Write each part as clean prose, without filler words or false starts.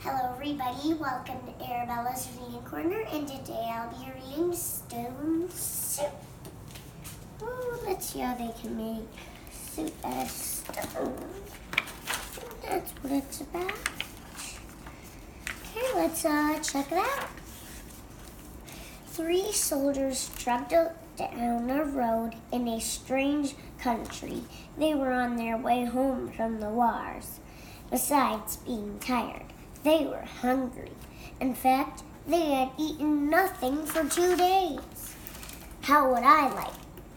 Hello everybody, welcome to Arabella's Reading Corner, and today I'll be reading Stone Soup. Ooh, let's see how they can make soup out of stone. That's what it's about. Okay, let's check it out. 3 soldiers traveled down a road in a strange country. They were on their way home from the wars. Besides being tired, they were hungry. In fact, they had eaten nothing for 2 days. "How would I like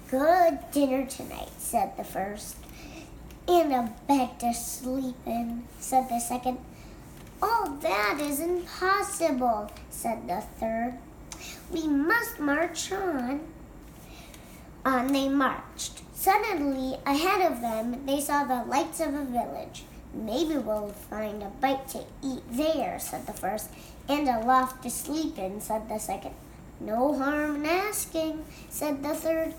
good dinner tonight?" said the first. "And a bed to sleep in," said the second. "Oh, that is impossible," said the third. "We must march on." On they marched. Suddenly, ahead of them, they saw the lights of a village. "Maybe we'll find a bite to eat there," said the first. "And a loft to sleep in," said the second. "No harm in asking," said the third.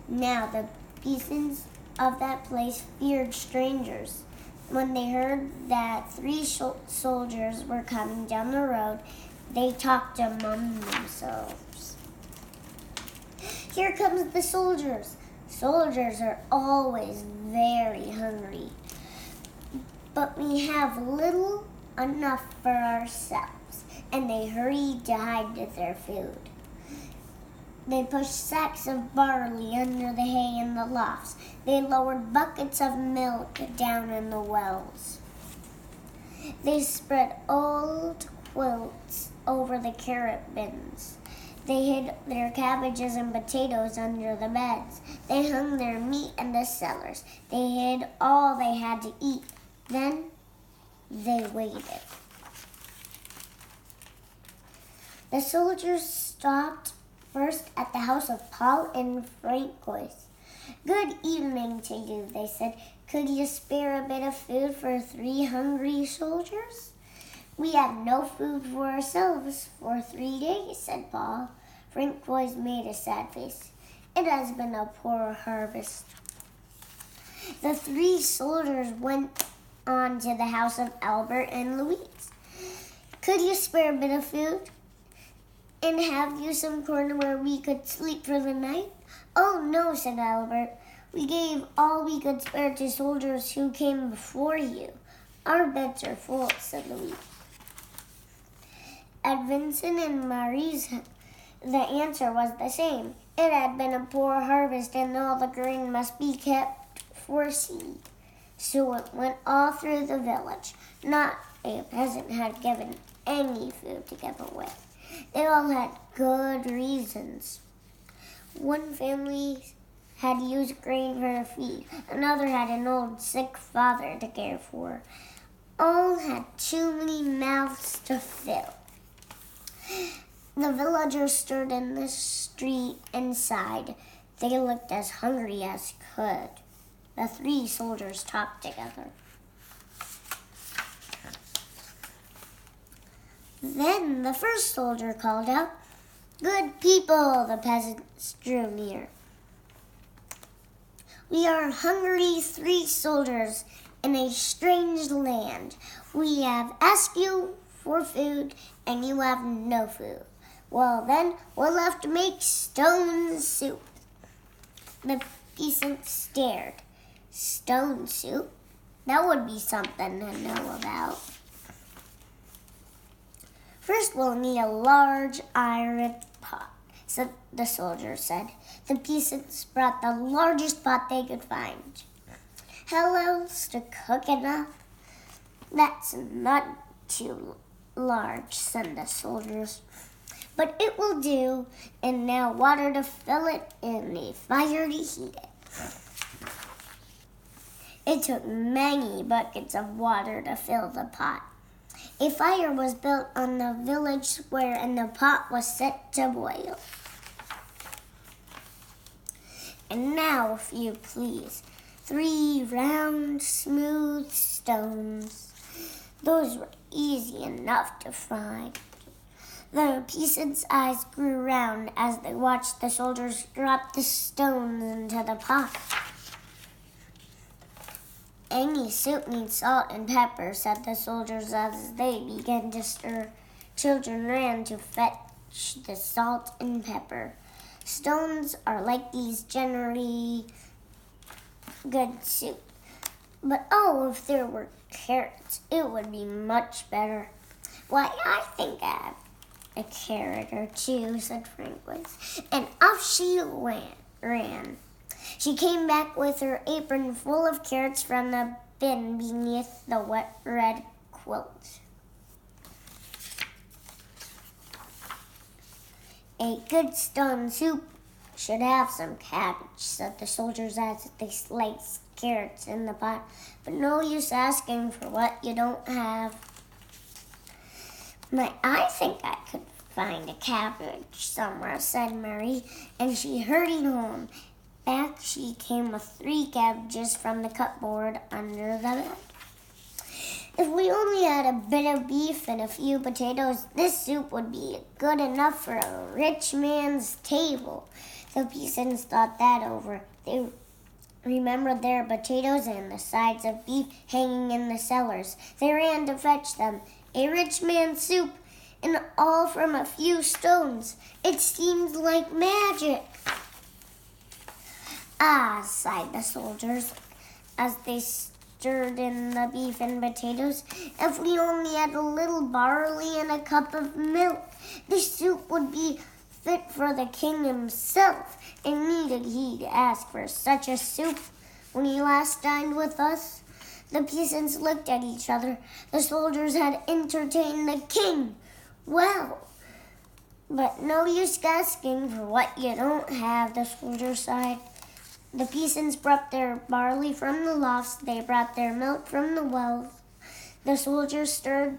Now the peasants of that place feared strangers. When they heard that 3 soldiers were coming down the road, they talked among themselves. "Here comes the soldiers." Soldiers are always very hungry, but we have little enough for ourselves, and they hurried to hide their food. They pushed sacks of barley under the hay in the lofts. They lowered buckets of milk down in the wells. They spread old quilts over the carrot bins. They hid their cabbages and potatoes under the beds. They hung their meat in the cellars. They hid all they had to eat. Then they waited. The soldiers stopped first at the house of Paul and Francois. "Good evening to you," they said. "Could you spare a bit of food for 3 hungry soldiers?" "We have no food for ourselves for 3 days," said Paul. Francois made a sad face. "It has been a poor harvest." The 3 soldiers went on to the house of Albert and Louise. "Could you spare a bit of food? And have you some corner where we could sleep for the night?" "Oh, no," said Albert. "We gave all we could spare to soldiers who came before you. Our beds are full," said Louise. At Vincent and Marie's, the answer was the same. It had been a poor harvest, and all the grain must be kept for seed. So it went all through the village. Not a peasant had given any food to give away. They all had good reasons. One family had used grain for the feed. Another had an old sick father to care for. All had too many mouths to fill. The villagers stood in the street and sighed. They looked as hungry as could. The 3 soldiers talked together. Then the first soldier called out, "Good people," the peasants drew near. "We are hungry 3 soldiers in a strange land. We have asked you for food, and you have no food. Well, then, we'll have to make stone soup." The peasants stared. "Stone soup? That would be something to know about." "First, we'll need a large iron pot," the soldier said. The peasants brought the largest pot they could find. "How else to cook it up?" "That's not too large," said the soldiers. "But it will do. And now water to fill it and a fire to heat it." It took many buckets of water to fill the pot. A fire was built on the village square, and the pot was set to boil. And now, if you please, 3 round, smooth stones. Those were easy enough to find. The peasants' eyes grew round as they watched the soldiers drop the stones into the pot. any soup needs salt and pepper," said the soldiers as they began to stir. Children ran to fetch the salt and pepper. Stones are like these generally good soup. But oh, if there were carrots, it would be much better. "Why, I think I have a carrot or two," said Frances, and off she ran. She came back with her apron full of carrots from the bin beneath the wet red quilt. "A good stone soup should have some cabbage," said the soldiers as they sliced carrots in the pot. "But no use asking for what you don't have." "I think I could find a cabbage somewhere," said Mary, and she hurried home. Back she came with 3 cabbages from the cupboard under the bed. "If we only had a bit of beef and a few potatoes, this soup would be good enough for a rich man's table." The peasants thought that over. They remembered their potatoes and the sides of beef hanging in the cellars. They ran to fetch them. A rich man's soup, and all from a few stones. It seemed like magic. "Ah," sighed the soldiers as they stirred in the beef and potatoes, "if we only had a little barley and a cup of milk, this soup would be fit for the king himself. And needed he to ask for such a soup when he last dined with us?" The peasants looked at each other. The soldiers had entertained the king well. "But no use asking for what you don't have," the soldiers sighed. The peasants brought their barley from the lofts. They brought their milk from the wells. The soldiers stirred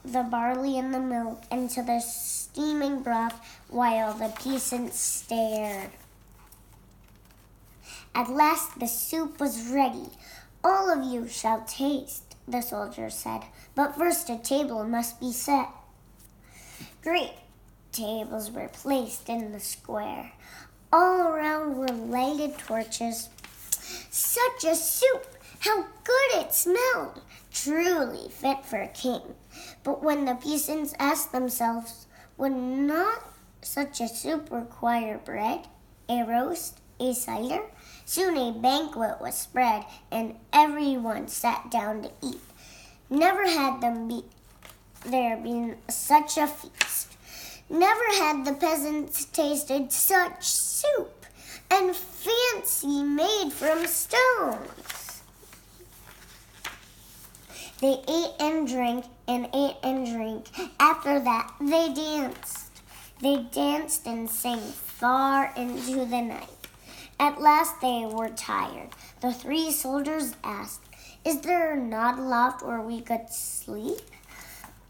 the barley and the milk into the steaming broth while the peasants stared. At last the soup was ready. "All of you shall taste," the soldiers said, "but first a table must be set." Great tables were placed in the square. All around were lighted torches. Such a soup! How good it smelled! Truly fit for a king. But when the peasants asked themselves, would not such a soup require bread, a roast, a cider? Soon a banquet was spread, and everyone sat down to eat. Never had there been such a feast. Never had the peasants tasted such soup, and fancy made from stones. They ate and drank and ate and drank. After that, they danced. They danced and sang far into the night. At last they were tired. The 3 soldiers asked, "Is there not a loft where we could sleep?"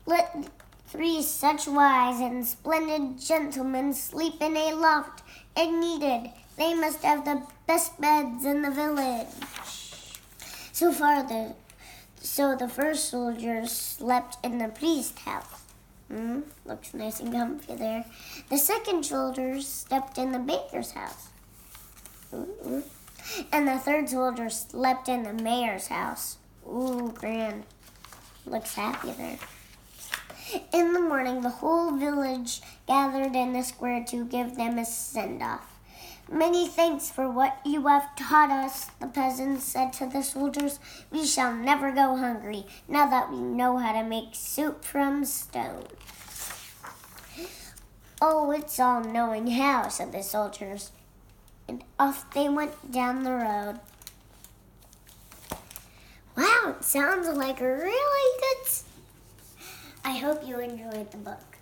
"Let 3 such wise and splendid gentlemen sleep in a loft. Needed. They must have the best beds in the village." So the first soldiers slept in the priest's house. Looks nice and comfy there. The second soldiers slept in the baker's house. And the third soldier slept in the mayor's house. Grand. Looks happy there. In the morning, the whole village gathered in the square to give them a send-off. "Many thanks for what you have taught us," the peasants said to the soldiers. "We shall never go hungry, now that we know how to make soup from stone." "Oh, it's all knowing how," said the soldiers. And off they went down the road. Wow, it sounds like a really good... I hope you enjoyed the book.